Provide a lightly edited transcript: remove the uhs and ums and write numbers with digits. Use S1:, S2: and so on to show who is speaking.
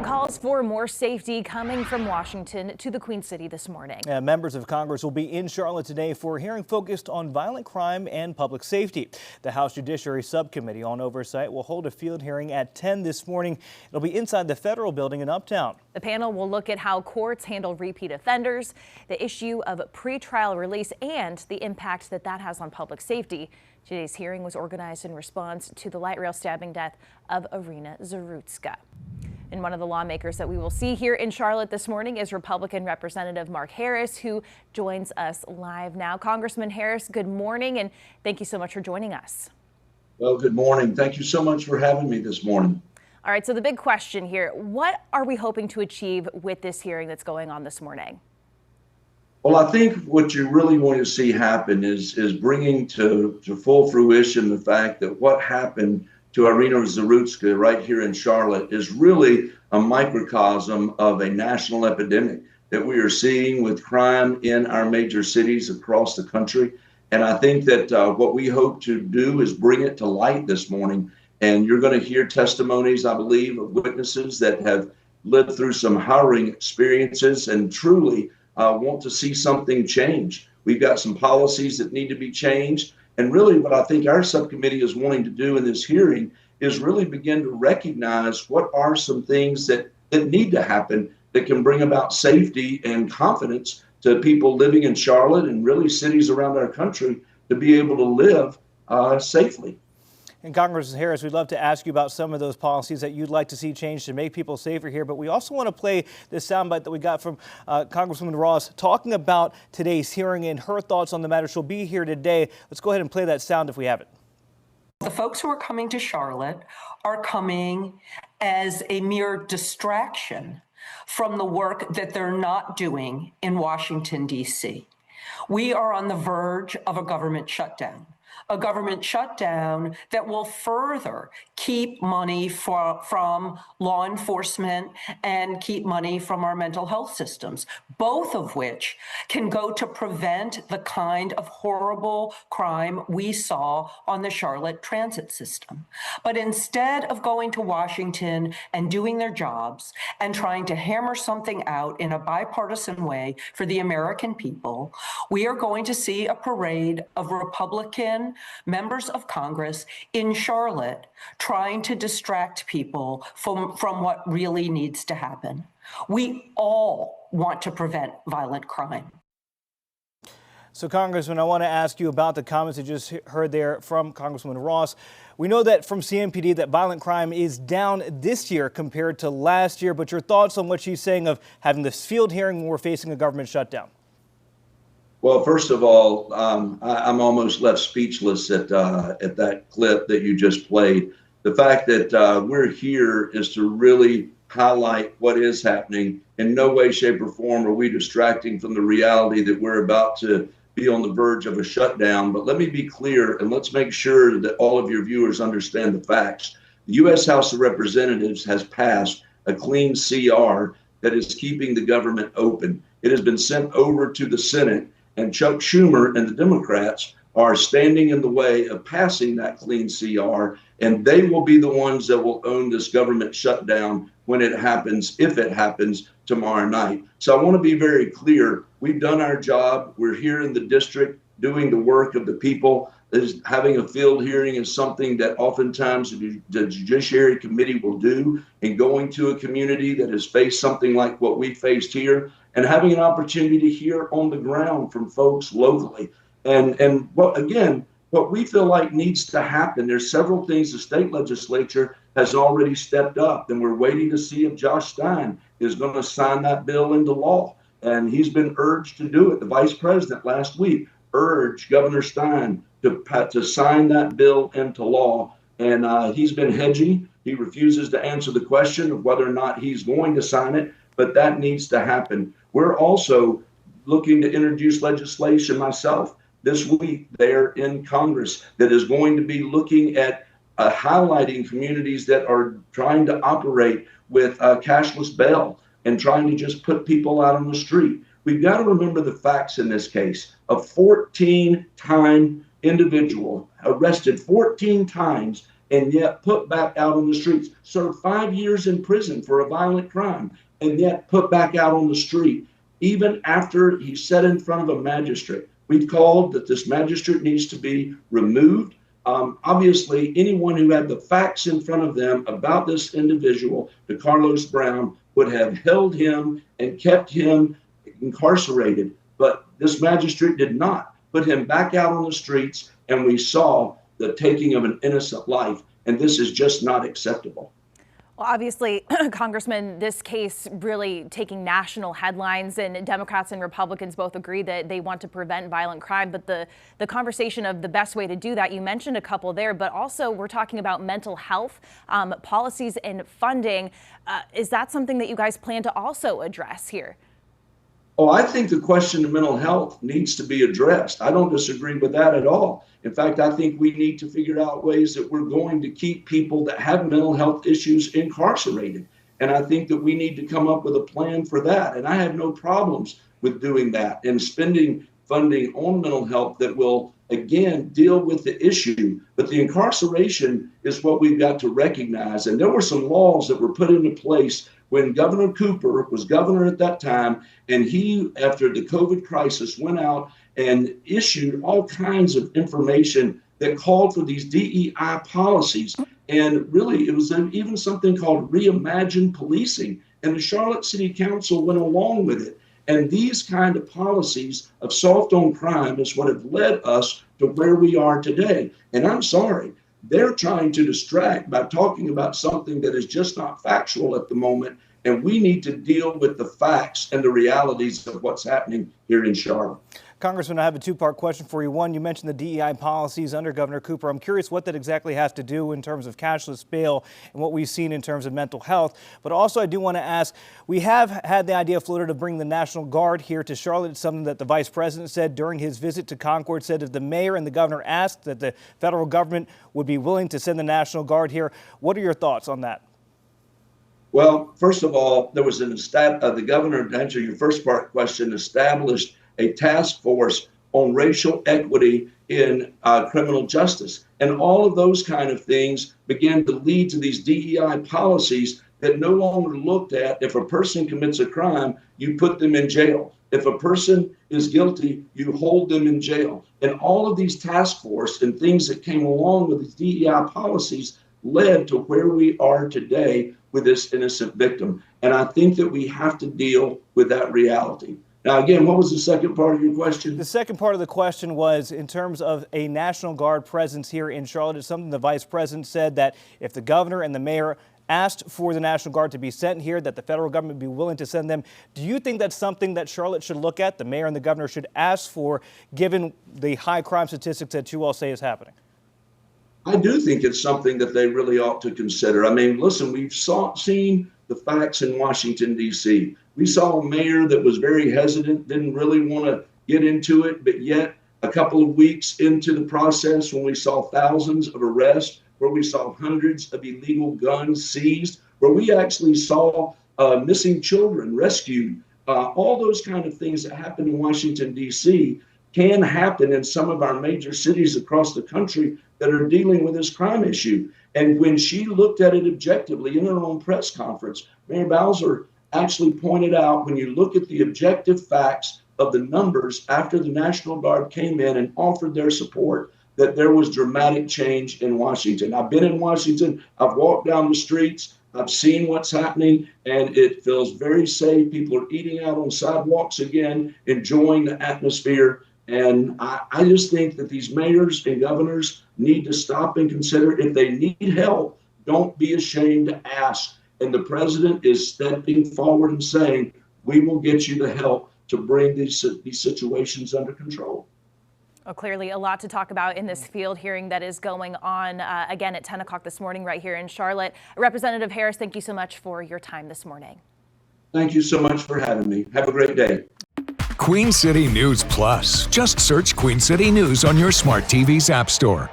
S1: Calls for more safety coming from Washington to the Queen City this morning.
S2: Members of Congress will be in Charlotte today for a hearing focused on violent crime and public safety. The House Judiciary Subcommittee on Oversight will hold a field hearing at 10 this morning. It'll be inside the federal building in Uptown.
S1: The panel will look at how courts handle repeat offenders, the issue of pretrial release, and the impact that has on public safety. Today's hearing was organized in response to the light rail stabbing death of Irina Zarutska. And one of the lawmakers that we will see here in Charlotte this morning is Republican Representative Mark Harris, who joins us live now. Congressman Harris, good morning, and thank you so much for joining us.
S3: Well, good morning. Thank you so much for having me this morning.
S1: All right, so the big question here, what are we hoping to achieve with this hearing that's going on this morning?
S3: Well, I think what you're really going to see happen is bringing to full fruition the fact that what happened to Irina Zarutska right here in Charlotte is really a microcosm of a national epidemic that we are seeing with crime in our major cities across the country. And I think that what we hope to do is bring it to light this morning. And you're going to hear testimonies, I believe, of witnesses that have lived through some harrowing experiences and truly want to see something change. We've got some policies that need to be changed. And really what I think our subcommittee is wanting to do in this hearing is really begin to recognize what are some things that need to happen that can bring about safety and confidence to people living in Charlotte and really cities around our country to be able to live safely.
S2: And Congressman Harris, we'd love to ask you about some of those policies that you'd like to see changed to make people safer here. But we also want to play this soundbite that we got from Congresswoman Ross talking about today's hearing and her thoughts on the matter. She'll be here today. Let's go ahead and play that sound if we have it.
S4: The folks who are coming to Charlotte are coming as a mere distraction from the work that they're not doing in Washington, D.C. We are on the verge of a government shutdown that will further keep money from law enforcement and keep money from our mental health systems, both of which can go to prevent the kind of horrible crime we saw on the Charlotte transit system. But instead of going to Washington and doing their jobs and trying to hammer something out in a bipartisan way for the American people, we are going to see a parade of Republican members of Congress in Charlotte trying to distract people from what really needs to happen. We all want to prevent violent crime.
S2: So, Congressman, I want to ask you about the comments you just heard there from Congresswoman Ross. We know that from CMPD that violent crime is down this year compared to last year, but your thoughts on what she's saying of having this field hearing when we're facing a government shutdown?
S3: Well, first of all, I'm almost left speechless at that clip that you just played. The fact that we're here is to really highlight what is happening. In no way, shape, or form are we distracting from the reality that we're about to be on the verge of a shutdown. But let me be clear, and let's make sure that all of your viewers understand the facts. The U.S. House of Representatives has passed a clean CR that is keeping the government open. It has been sent over to the Senate, and Chuck Schumer and the Democrats are standing in the way of passing that clean CR, and they will be the ones that will own this government shutdown when it happens, if it happens tomorrow night. So I want to be very clear. We've done our job. We're here in the district doing the work of the people. Having a field hearing is something that oftentimes the Judiciary Committee will do, and going to a community that has faced something like what we faced here, and having an opportunity to hear on the ground from folks locally. And what we feel like needs to happen, there's several things the state legislature has already stepped up, and we're waiting to see if Josh Stein is going to sign that bill into law. And he's been urged to do it. The vice president last week urged Governor Stein to sign that bill into law. And he's been hedgy. He refuses to answer the question of whether or not he's going to sign it, but that needs to happen. We're also looking to introduce legislation myself this week there in Congress that is going to be looking at highlighting communities that are trying to operate with cashless bail and trying to just put people out on the street. We've got to remember the facts in this case. A 14-time individual arrested 14 times and yet put back out on the streets, served 5 years in prison for a violent crime, and yet put back out on the street, even after he sat in front of a magistrate. We've called that this magistrate needs to be removed. Obviously, anyone who had the facts in front of them about this individual, DeCarlos Brown, would have held him and kept him incarcerated. But this magistrate did not, put him back out on the streets, and we saw the taking of an innocent life. And this is just not acceptable.
S1: Well, obviously, Congressman, this case really taking national headlines, and Democrats and Republicans both agree that they want to prevent violent crime. But the conversation of the best way to do that, you mentioned a couple there, but also we're talking about mental health policies and funding. Is that something that you guys plan to also address here?
S3: Oh, I think the question of mental health needs to be addressed. I don't disagree with that at all. In fact, I think we need to figure out ways that we're going to keep people that have mental health issues incarcerated. And I think that we need to come up with a plan for that. And I have no problems with doing that and spending funding on mental health that will, again, deal with the issue. But the incarceration is what we've got to recognize. And there were some laws that were put into place when Governor Cooper was governor at that time, and he, after the COVID crisis, went out and issued all kinds of information that called for these DEI policies. And really, it was even something called reimagined policing. And the Charlotte City Council went along with it. And these kind of policies of soft on crime is what have led us to where we are today. And I'm sorry, they're trying to distract by talking about something that is just not factual at the moment. And we need to deal with the facts and the realities of what's happening here in Charlotte.
S2: Congressman, I have a two-part question for you. One, you mentioned the DEI policies under Governor Cooper. I'm curious what that exactly has to do in terms of cashless bail and what we've seen in terms of mental health. But also, I do want to ask, we have had the idea floated to bring the National Guard here to Charlotte. It's something that the Vice President said during his visit to Concord, said if the mayor and the governor asked that the federal government would be willing to send the National Guard here. What are your thoughts on that?
S3: Well, first of all, there was the governor, to answer your first part question, established a task force on racial equity in criminal justice. And all of those kind of things began to lead to these DEI policies that no longer looked at if a person commits a crime, you put them in jail. If a person is guilty, you hold them in jail. And all of these task force and things that came along with these DEI policies led to where we are today with this innocent victim. And I think that we have to deal with that reality. Now, again, what was the second part of your question?
S2: The second part of the question was in terms of a National Guard presence here in Charlotte. It's something the Vice President said that if the governor and the mayor asked for the National Guard to be sent here, that the federal government would be willing to send them. Do you think that's something that Charlotte should look at, the mayor and the governor should ask for, given the high crime statistics that you all say is happening?
S3: I do think it's something that they really ought to consider. I mean, listen, we've seen the facts in Washington, D.C. We saw a mayor that was very hesitant, didn't really want to get into it, but yet a couple of weeks into the process, when we saw thousands of arrests, where we saw hundreds of illegal guns seized, where we actually saw missing children rescued, all those kind of things that happen in Washington, D.C. can happen in some of our major cities across the country that are dealing with this crime issue. And when she looked at it objectively in her own press conference, Mayor Bowser actually pointed out, when you look at the objective facts of the numbers after the National Guard came in and offered their support, that there was dramatic change in Washington. I've been in Washington, I've walked down the streets, I've seen what's happening, and it feels very safe. People are eating out on sidewalks again, enjoying the atmosphere. And I just think that these mayors and governors need to stop and consider, if they need help, don't be ashamed to ask. And the president is stepping forward and saying, we will get you the help to bring these situations under control.
S1: Well, clearly a lot to talk about in this field hearing that is going on again at 10 o'clock this morning right here in Charlotte. Representative Harris, thank you so much for your time this morning.
S3: Thank you so much for having me. Have a great day.
S5: Queen City News Plus. Just search Queen City News on your smart TV's app store.